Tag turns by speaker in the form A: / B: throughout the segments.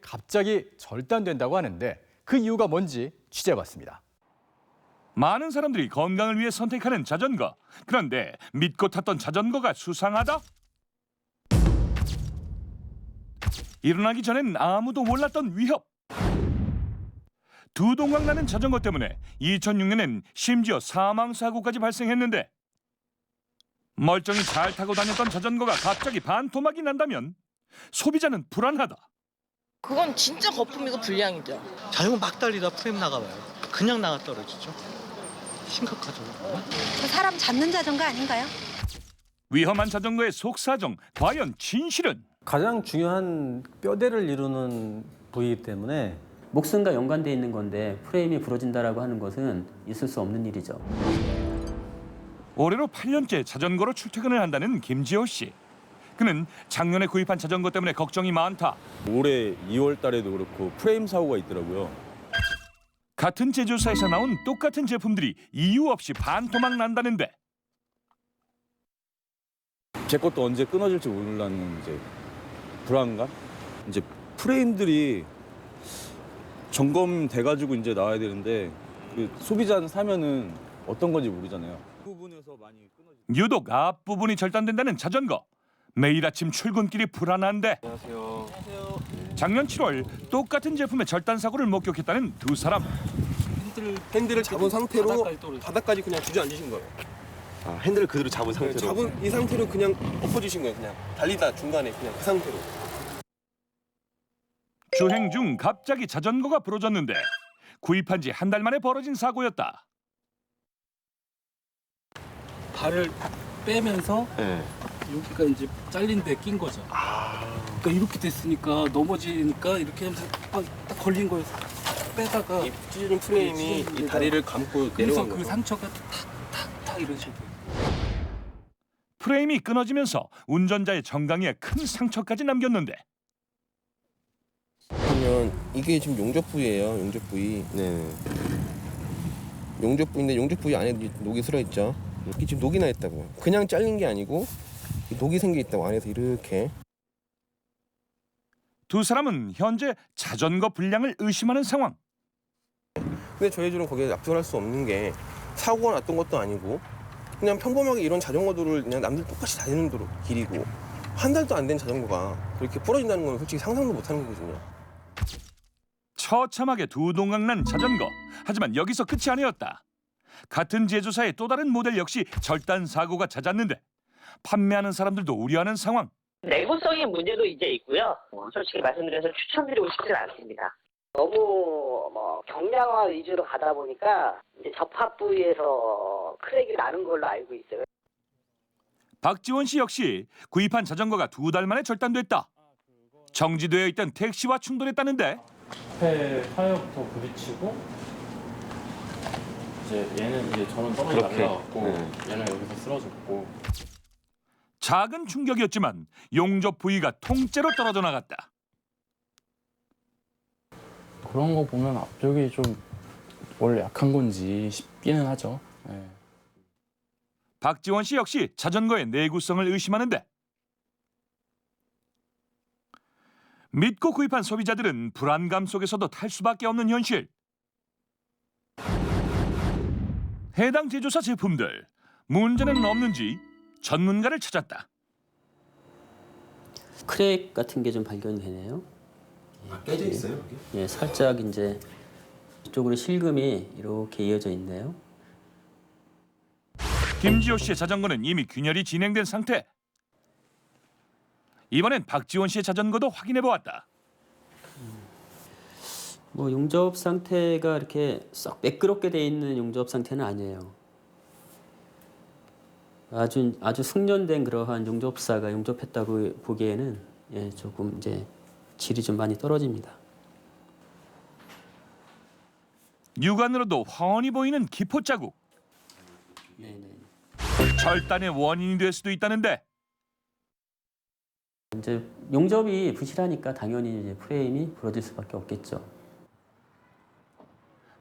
A: 갑자기 절단된다고 하는데 그 이유가 뭔지 취재해봤습니다.
B: 많은 사람들이 건강을 위해 선택하는 자전거. 그런데 믿고 탔던 자전거가 수상하다? 일어나기 전엔 아무도 몰랐던 위협. 두 동강 나는 자전거 때문에 2006년엔 심지어 사망사고까지 발생했는데 멀쩡히 잘 타고 다녔던 자전거가 갑자기 반토막이 난다면 소비자는 불안하다.
C: 그건 진짜 거품이고 불량이죠.
D: 자전거 막 달리다 프레임 나가봐요. 그냥 나가 떨어지죠. 심각하죠.
E: 저 사람 잡는 자전거 아닌가요?
B: 위험한 자전거의 속사정, 과연 진실은?
F: 가장 중요한 뼈대를 이루는 부위이기 때문에
G: 목숨과 연관돼 있는 건데 프레임이 부러진다라고 하는 것은 있을 수 없는 일이죠.
B: 올해로 8년째 자전거로 출퇴근을 한다는 김지호 씨. 그는 작년에 구입한 자전거 때문에 걱정이 많다.
H: 올해 2월 달에도 그렇고 프레임 사고가 있더라고요.
B: 같은 제조사에서 나온 똑같은 제품들이 이유 없이 반토막 난다는데
H: 제 것도 언제 끊어질지 몰라는 이제 불안감? 이제 프레임들이 점검돼가지고 이제 나와야 되는데 그 소비자는 사면은 어떤 건지 모르잖아요. 그 부분에서 많이
B: 유독 앞부분이 절단된다는 자전거. 매일 아침 출근길이 불안한데
H: 안녕하세요.
B: 작년 7월 똑같은 제품의 절단 사고를 목격했다는 두 사람.
I: 핸들을 잡은 상태로 바닥까지 그냥 주저앉으신 거예요.
J: 아, 핸들을 그대로 잡은 상태로?
I: 잡은 이 상태로 그냥 엎어지신 거예요. 그냥 달리다 중간에 그냥 그 상태로.
B: 주행 중 갑자기 자전거가 부러졌는데 구입한 지 한 달 만에 벌어진 사고였다.
K: 발을 빼면서
J: 네.
K: 여기가 이제 잘린 데 낀 거죠. 그러니까 이렇게 됐으니까 넘어지니까 이렇게 하면서 딱 걸린 거예요. 빼다가
I: 이 찢어진 프레임이 이 다리를 감고
K: 그래서
I: 내려간
K: 그
I: 거죠.
K: 상처가 탁탁탁 이런 식으로.
B: 프레임이 끊어지면서 운전자의 정강이에 큰 상처까지 남겼는데
I: 보면 이게 지금 용접 부위예요. 용접 부위.
J: 네.
I: 용접 부위인데 용접 부위 안에 녹이 슬어 있죠. 이게 지금 녹이 나 있다고요. 그냥 잘린 게 아니고 녹이 생겨 있다고 안에서 이렇게.
B: 두 사람은 현재 자전거 불량을 의심하는 상황.
I: 근데 저희들은 거기에 납득할 수 없는 게 사고가 났던 것도 아니고 그냥 평범하게 이런 자전거들을 그냥 남들 똑같이 다니는 도로 길이고 한 달도 안 된 자전거가 그렇게 부러진다는 건 솔직히 상상도 못하는 거거든요.
B: 처참하게 두 동강 난 자전거. 하지만 여기서 끝이 아니었다. 같은 제조사의 또 다른 모델 역시 절단 사고가 잦았는데 판매하는 사람들도 우려하는 상황.
C: 내구성의 문제도 이제 있고요. 솔직히 말씀드려서 추천드리고 싶지는 않습니다. 너무 경량화 위주로 가다 보니까 이제 접합 부위에서 크랙이 나는 걸로 알고 있어요.
B: 박지원 씨 역시 구입한 자전거가 두 달 만에 절단됐다. 정지되어 있던 택시와 충돌했다는데
L: 앞에 타이어부터 부딪히고 이제 얘는 이제 저는 떨어져 나가고 얘는 여기서 쓰러졌고.
B: 작은 충격이었지만 용접 부위가 통째로 떨어져 나갔다.
L: 그런 거 보면 앞쪽이 좀 원래 약한 건지 싶기는 하죠. 네.
B: 박지원 씨 역시 자전거의 내구성을 의심하는데 믿고 구입한 소비자들은 불안감 속에서도 탈 수밖에 없는 현실. 해당 제조사 제품들 문제는 없는지 전문가를 찾았다.
G: 크랙 같은 게 좀 발견이 되네요.
J: 깨져 있어요, 여기?
G: 예, 살짝 이제 이쪽으로 실금이 이렇게 이어져 있네요.
B: 김지호 씨의 자전거는 이미 균열이 진행된 상태. 이번엔 박지원 씨의 자전거도 확인해 보았다.
G: 뭐 용접 상태가 이렇게 썩 매끄럽게 돼 있는 용접 상태는 아니에요. 아주 숙련된 그러한 용접사가 용접했다고 보기에는 예, 조금 이제 질이 좀 많이 떨어집니다.
B: 육안으로도 훤히 보이는 기포 자국.
G: 네네.
B: 절단의 원인이 될 수도 있다는데
G: 이제 용접이 부실하니까 당연히 이제 프레임이 부러질 수밖에 없겠죠.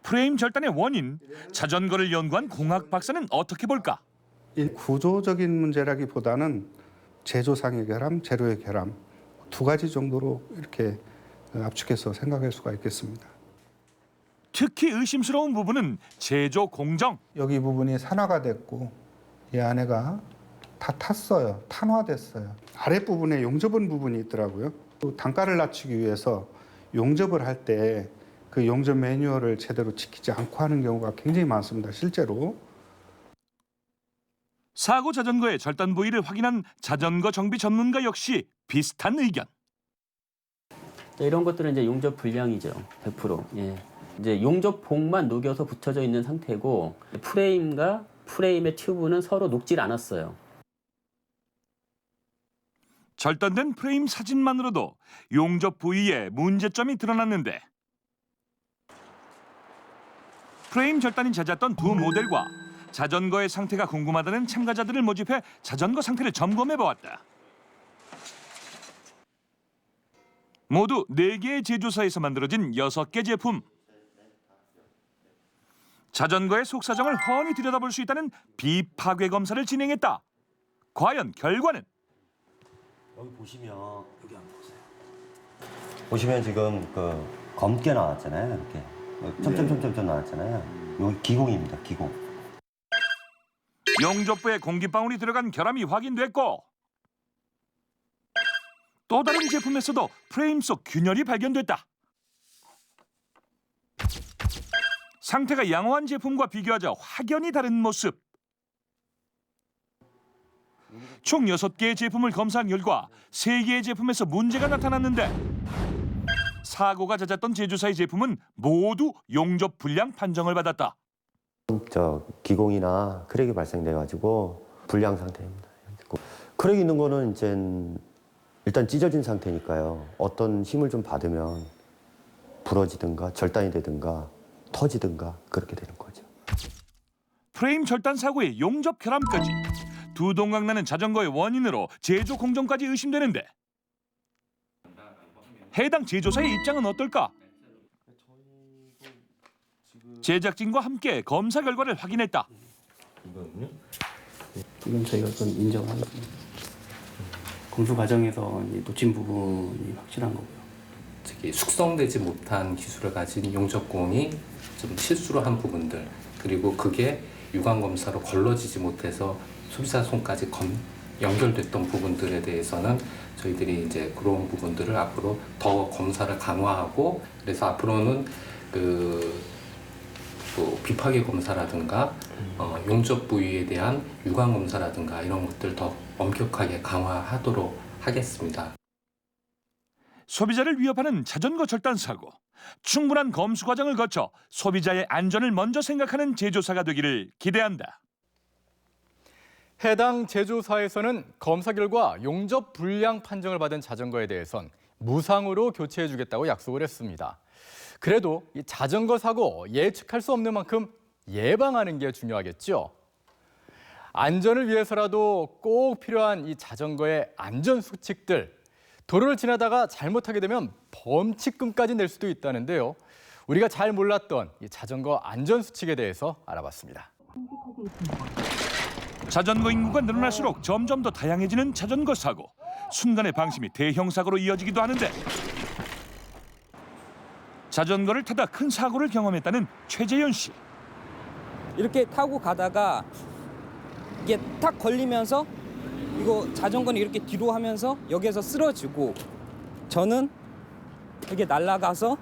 B: 프레임 절단의 원인, 자전거를 연구한 공학 박사는 어떻게 볼까?
M: 구조적인 문제라기보다는 제조상의 결함, 재료의 결함 두 가지 정도로 이렇게 압축해서 생각할 수가 있겠습니다.
B: 특히 의심스러운 부분은 제조 공정.
M: 여기 부분이 산화가 됐고 이 안에가 다 탔어요. 탄화됐어요. 아랫부분에 용접원 부분이 있더라고요. 또 단가를 낮추기 위해서 용접을 할 때 그 용접 매뉴얼을 제대로 지키지 않고 하는 경우가 굉장히 많습니다. 실제로.
B: 사고 자전거의 절단 부위를 확인한 자전거 정비 전문가 역시 비슷한 의견.
G: 자, 이런 것들은 이제 용접 불량이죠. 100%. 예. 이제 용접봉만 녹여서 붙여져 있는 상태고 프레임과 프레임의 튜브는 서로 녹질 않았어요.
B: 절단된 프레임 사진만으로도 용접 부위에 문제점이 드러났는데 프레임 절단이 잦았던 두 모델과 자전거의 상태가 궁금하다는 참가자들을 모집해 자전거 상태를 점검해 보았다. 모두 4개의 제조사에서 만들어진 6개 제품. 자전거의 속사정을 훤히 들여다볼 수 있다는 비파괴 검사를 진행했다. 과연 결과는?
J: 여기 보시면 여기 한번 보세요. 보시면 지금 그 검게 나왔잖아요. 이렇게 점점점점 나왔잖아요. 여기 기공입니다. 기공.
B: 용접부에 공기방울이 들어간 결함이 확인됐고 또 다른 제품에서도 프레임 속 균열이 발견됐다. 상태가 양호한 제품과 비교하자 확연히 다른 모습. 총 6개의 제품을 검사한 결과 3개의 제품에서 문제가 나타났는데 사고가 잦았던 제조사의 제품은 모두 용접 불량 판정을 받았다.
J: 기공이나 크랙이 발생돼가지고 불량 상태입니다. 크랙 있는 거는 이제 일단 찢어진 상태니까요. 어떤 힘을 좀 받으면 부러지든가 절단이 되든가 터지든가 그렇게 되는 거죠.
B: 프레임 절단 사고의 용접 결함까지 두 동강 나는 자전거의 원인으로 제조 공정까지 의심되는데 해당 제조사의 입장은 어떨까? 제작진과 함께 검사 결과를 확인했다.
G: 이건 저희가 좀 인정하거든요. 검수 과정에서 놓친 부분이 확실한 거고요.
N: 특히 숙성되지 못한 기술을 가진 용접공이 좀 실수로 한 부분들, 그리고 그게 유관 검사로 걸러지지 못해서 소비자 손까지 연결됐던 부분들에 대해서는 저희들이 이제 그런 부분들을 앞으로 더 검사를 강화하고, 그래서 앞으로는 또 비파괴 검사라든가 용접 부위에 대한 유관 검사라든가 이런 것들 더 엄격하게 강화하도록 하겠습니다.
B: 소비자를 위협하는 자전거 절단 사고. 충분한 검수 과정을 거쳐 소비자의 안전을 먼저 생각하는 제조사가 되기를 기대한다.
A: 해당 제조사에서는 검사 결과 용접 불량 판정을 받은 자전거에 대해선 무상으로 교체해주겠다고 약속을 했습니다. 그래도 이 자전거 사고 예측할 수 없는 만큼 예방하는 게 중요하겠죠. 안전을 위해서라도 꼭 필요한 이 자전거의 안전 수칙들. 도로를 지나다가 잘못하게 되면 범칙금까지 낼 수도 있다는데요. 우리가 잘 몰랐던 이 자전거 안전 수칙에 대해서 알아봤습니다.
B: 자전거 인구가 늘어날수록 점점 더 다양해지는 자전거 사고. 순간의 방심이 대형 사고로 이어지기도 하는데 자전거를 타다 큰 사고를 경험했다는 최재현 씨.
O: 이렇게 타고 가다가 이게 탁 걸리면서 이거 자전거는 이렇게 뒤로 하면서 여기에서 쓰러지고, 저는 이렇게 날아가서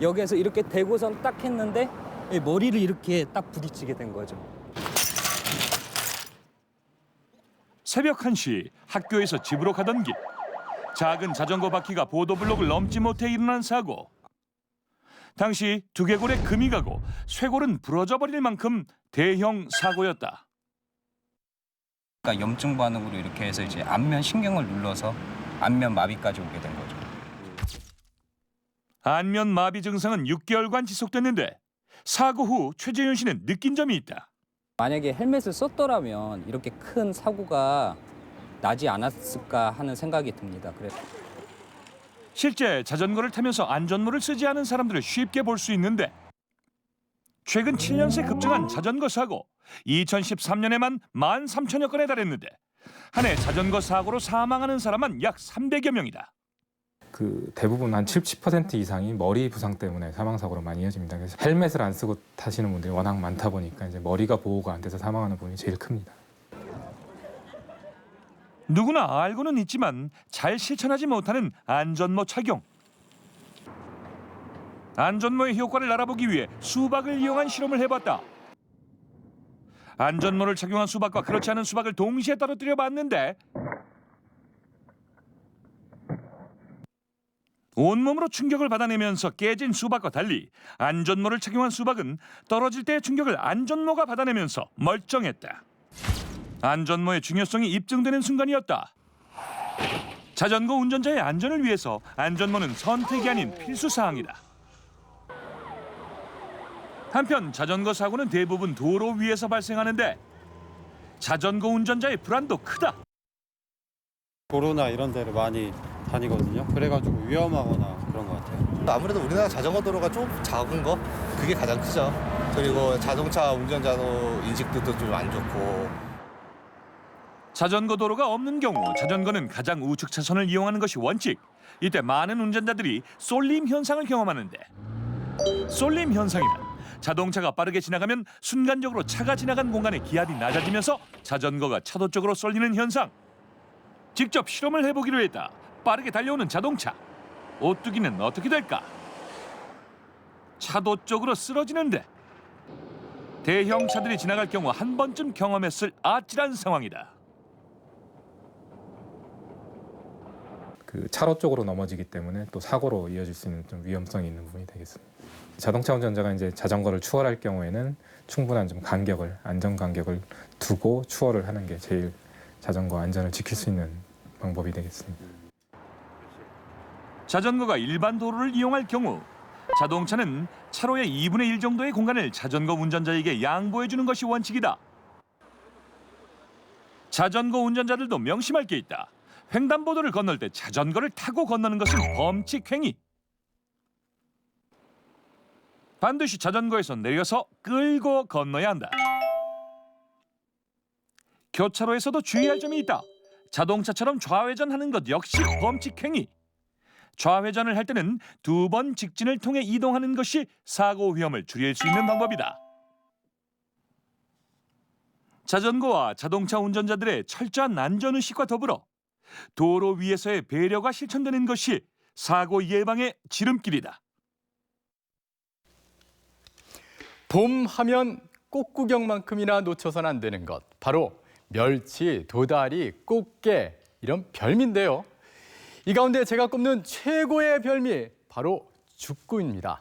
O: 여기에서 이렇게 대고선 딱 했는데 머리를 이렇게 딱 부딪히게 된 거죠.
B: 새벽 1시 학교에서 집으로 가던 길. 작은 자전거 바퀴가 보도블록을 넘지 못해 일어난 사고. 당시 두개골에 금이 가고 쇄골은 부러져 버릴 만큼 대형 사고였다.
P: 그러니까 염증 반응으로 이렇게 해서 이제 안면 신경을 눌러서 안면 마비까지 오게 된 거죠.
B: 안면 마비 증상은 6개월간 지속됐는데 사고 후 최재현 씨는 느낀 점이 있다.
O: 만약에 헬멧을 썼더라면 이렇게 큰 사고가 나지 않았을까 하는 생각이 듭니다. 그래서
B: 실제 자전거를 타면서 안전모를 쓰지 않은 사람들을 쉽게 볼 수 있는데 최근 7년 새 급증한 자전거 사고. 2013년에만 13,000여 건에 달했는데 한 해 자전거 사고로 사망하는 사람은 약 300여 명이다.
L: 그 대부분 한 70% 이상이 머리 부상 때문에 사망 사고로 많이 이어집니다. 그래서 헬멧을 안 쓰고 타시는 분들이 워낙 많다 보니까 이제 머리가 보호가 안 돼서 사망하는 분이 제일 큽니다.
B: 누구나 알고는 있지만 잘 실천하지 못하는 안전모 착용. 안전모의 효과를 알아보기 위해 수박을 이용한 실험을 해봤다. 안전모를 착용한 수박과 그렇지 않은 수박을 동시에 떨어뜨려 봤는데 온몸으로 충격을 받아내면서 깨진 수박과 달리 안전모를 착용한 수박은 떨어질 때의 충격을 안전모가 받아내면서 멀쩡했다. 안전모의 중요성이 입증되는 순간이었다. 자전거 운전자의 안전을 위해서 안전모는 선택이 아닌 필수사항이다. 한편 자전거 사고는 대부분 도로 위에서 발생하는데 자전거 운전자의 불안도 크다.
Q: 도로나 이런 데를 많이 다니거든요. 그래가지고 위험하거나 그런 것 같아요.
R: 아무래도 우리나라 자전거 도로가 좀 작은 거 그게 가장 크죠. 그리고 자동차 운전자도 인식도 좀 안 좋고.
B: 자전거 도로가 없는 경우 자전거는 가장 우측 차선을 이용하는 것이 원칙. 이때 많은 운전자들이 쏠림 현상을 경험하는데 쏠림 현상이란 자동차가 빠르게 지나가면 순간적으로 차가 지나간 공간의 기압이 낮아지면서 자전거가 차도 쪽으로 쏠리는 현상. 직접 실험을 해보기로 했다. 빠르게 달려오는 자동차. 오뚜기는 어떻게 될까? 차도 쪽으로 쓰러지는데 대형 차들이 지나갈 경우 한 번쯤 경험했을 아찔한 상황이다.
L: 그 차로 쪽으로 넘어지기 때문에 또 사고로 이어질 수 있는 좀 위험성이 있는 부분이 되겠습니다. 자동차 운전자가 이제 자전거를 추월할 경우에는 충분한 좀 간격을 안전 간격을 두고 추월을 하는 게 제일 자전거 안전을 지킬 수 있는 방법이 되겠습니다.
B: 자전거가 일반 도로를 이용할 경우 자동차는 차로의 2분의 1 정도의 공간을 자전거 운전자에게 양보해 주는 것이 원칙이다. 자전거 운전자들도 명심할 게 있다. 횡단보도를 건널 때 자전거를 타고 건너는 것은 범칙 행위. 반드시 자전거에서 내려서 끌고 건너야 한다. 교차로에서도 주의할 점이 있다. 자동차처럼 좌회전하는 것 역시 범칙 행위. 좌회전을 할 때는 2번 직진을 통해 이동하는 것이 사고 위험을 줄일 수 있는 방법이다. 자전거와 자동차 운전자들의 철저한 안전의식과 더불어 도로 위에서의 배려가 실천되는 것이 사고 예방의 지름길이다.
A: 봄 하면 꽃구경만큼이나 놓쳐선 안 되는 것. 바로 멸치, 도다리, 꽃게 이런 별미인데요. 이 가운데 제가 꼽는 최고의 별미 바로 죽구입니다.